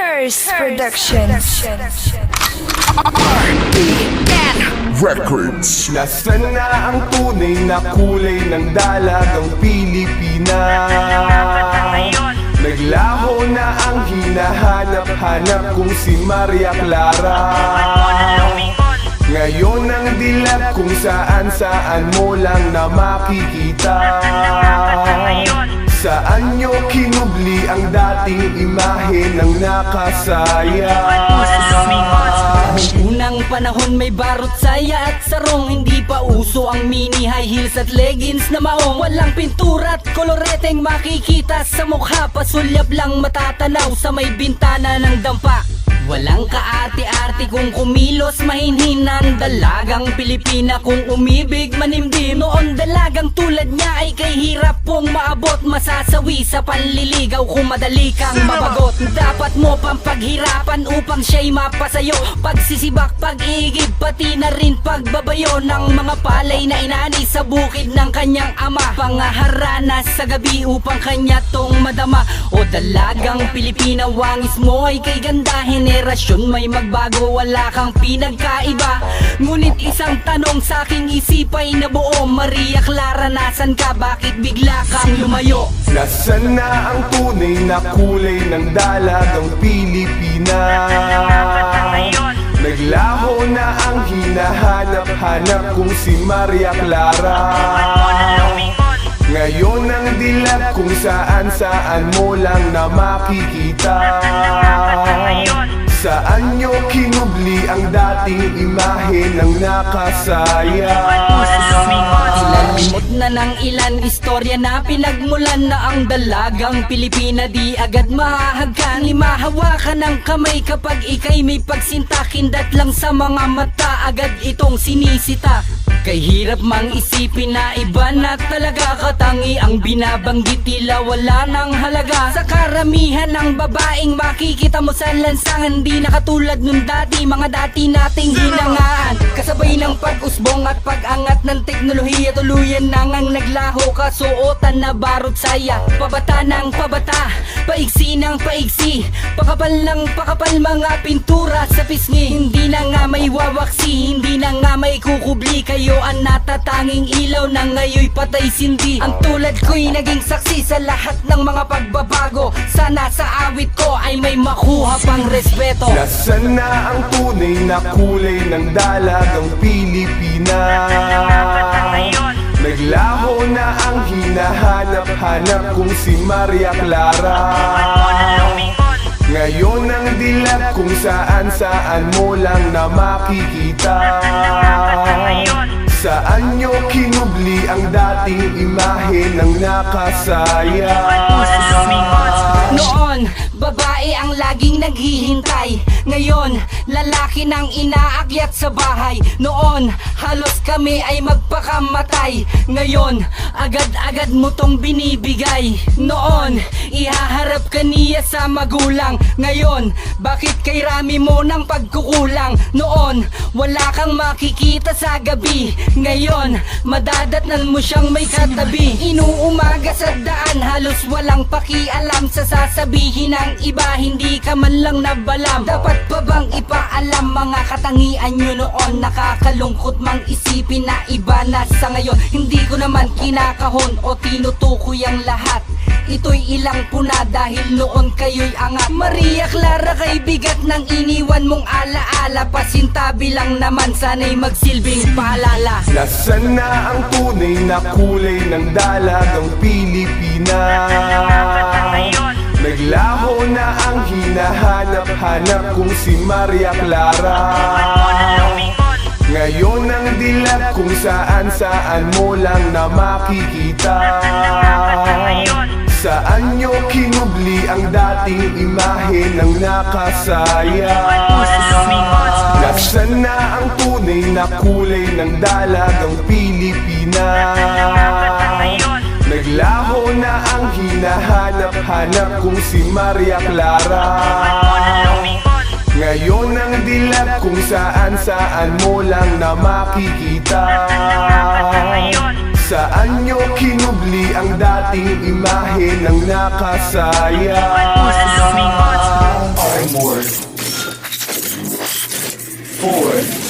Curse Productions. Records. Nasaan na ang tunay na kulay ng dalagang Pilipinas? Naglaho na ang hinahanap-hanap kung si Maria Clara. Ngayon ang dilat kung saan-saan mo lang na makikita. Saan nyo kinubli ang dating imahe ng nakasaya? Noong unang panahon may barot saya at sarong. Hindi pa uso ang mini high heels at leggings na maong. Walang pintura at koloreteng makikita sa mukha. Pasulyap lang matatanaw sa may bintana ng dampa. Walang kaarte-arte kung kumilos mahinhin ang dalagang Pilipina. Kung umibig manimdim, noon dalagang tulad niya ay kay hirap pong maabot. Masasawi sa panliligaw kung madali kang mabagot. Dapat mo pang paghirapan upang siya'y mapasayo. Pagsisibak, pag-iigib, pati na rin pagbabayo ng mga palay na inani sa bukid ng kanyang ama. Pangaharanas sa gabi upang kanya tong madama. O dalagang Pilipina, wangis mo ay kay gandahin. Henerasyon may magbago, wala kang pinagkaiba. Ngunit isang tanong sa aking isip ay nabuo. Maria Clara, nasan ka? Bakit bigla kang lumayo? Nasaan na ang tunay na kulay ng dalagang Pilipinas? Naglaho na ang hinahanap-hanap kung si Maria Clara. Ngayon ang dilat kung saan-saan mo lang na makikita. Saan nyo kinubli ang dating imahe ng nakasaya? Ilalimot na ng ilan istorya na pinagmulan na ang dalagang Pilipina di agad mahahagkan. Limahawakan ng kamay kapag ikay may pagsinta. Kindat lang sa mga mata, agad itong sinisita. Kay hirap mang isipin na iba na talaga. Katangi ang binabanggit, tila wala ng halaga. Sa karamihan ng babaeng makikita mo sa lansangan, di na katulad nun dati, mga dati nating hinangaan. Kasabay ng pag-usbong at pag-angat ng teknolohiya, tuluyan na ngang naglaho. Kasuotan na barot saya, pabata ng pabata, paigsi ng paigsi, pakapal ng pakapal mga pintura sa pisngi. Hindi na nga may wawaksi, hindi na nga may kukubli. Kayo ang natatanging ilaw na ngayoy patay sindi. Ang tulad ko'y naging saksi sa lahat ng mga pagbabago. Sana sa awit ko ay may makuha pang respeto. Nasaan na ang tunay na kulay ng dalagang Pilipinas? Naglaho na ang hinahanap-hanap kung si Maria Clara. Ngayon ang dilat kung saan-saan mo lang na makikita. Saan nyo kinubli ang dating imahe ng nakasaya? Noon, babae ang laging naghihintay. Ngayon, lalaki nang inaakyat sa bahay. Noon, halos kami ay magpakamatay. Ngayon, agad-agad mo tong binibigay. Noon, ihaharap ka niya sa magulang. Ngayon, bakit kay rami mo ng pagkukulang? Noon, wala kang makikita sa gabi. Ngayon, madadatnan mo siyang may katabi. Inuumaga sa daan, halos walang pakialam sa sasabihin ng iba. Hindi ka man lang nabalam. Dapat pa bang ipaalam mga katangian nyo noon? Nakakalungkot mang isipin na iba na sa ngayon. Hindi ko naman kinakahon o tinutukoy ang lahat. Ito'y ilang puna dahil noon kayo'y angat. Maria Clara, kay bigat ng iniwan mong alaala. Pasintabi lang naman, sana'y magsilbing paalala. Nasaan na ang tunay na kulay ng dalagang Pilipinas? Naglaho na ang hinahanap-hanap kung si Maria Clara. Ngayon ang dilat kung saan-saan mo lang na makikita. Saan nyo kinubli ang dating imahe ng nakasaya? Nasaan na ang tunay na kulay ng dalagang Pilipinas? Naglaho na ang hinahanap-hanap kung si Maria Clara. Ngayon ang dilat kung saan-saan mo lang na makikita. Saan nyo kinubli ang dating imahe ng nakasaya? 4